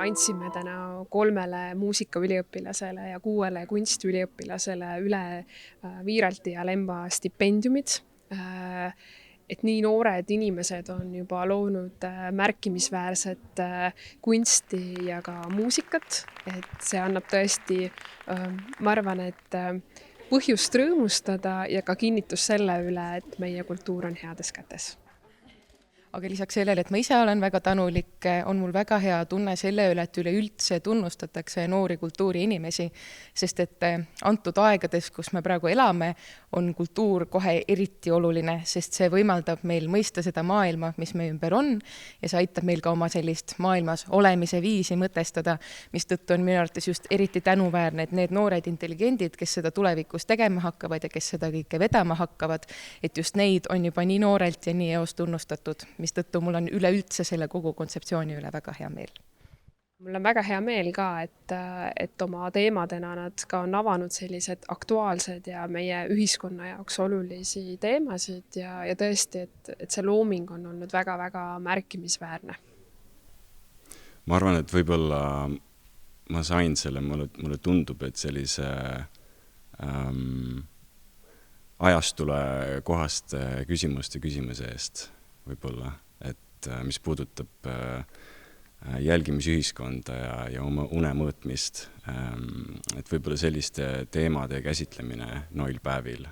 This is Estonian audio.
andsime täna 3 muusikaüliõpilasele ja 6 kunstiüliõpilasele üle Viiralti ja Lemba stipendiumid. Et nii noored inimesed on juba loonud märkimisväärset kunsti ja ka muusikat. Et see annab tõesti, ma arvan, et põhjust rõõmustada ja ka kinnitus selle üle, et meie kultuur on heades kätes. Aga lisaks sellele, et ma ise olen väga tänulik, on mul väga hea tunne selle üle, et üleüldse tunnustatakse noori kultuuriinimesi, sest et antud aegades, kus me praegu elame, on kultuur kohe eriti oluline, sest see võimaldab meil mõista seda maailma, mis meie ümber on, ja see aitab meil ka oma sellist maailmas olemise viisi mõtestada, mis tõttu on minu arvates just eriti tänuväärne, et need noored intelligendid, kes seda tulevikus tegema hakkavad ja kes seda kõike vedama hakkavad, et just neid on juba nii noorelt ja nii eos tunnustatud, mis tõttu mul on üleüldse selle kogu kontseptsiooni üle väga hea meel. Mul on väga hea meel ka, et oma teemadena nad ka on avanud sellised aktuaalsed ja meie ühiskonna jaoks olulisi teemasid ja tõesti, et see looming on olnud väga-väga märkimisväärne. Ma arvan, et võib-olla ma sain selle, mulle tundub, et sellise ajastule kohast küsimuste küsimise eest võib-olla, et mis puudutab jälgimisühiskonda ja oma une mõõtmist, et võib-olla selliste teemade käsitlemine noil päevil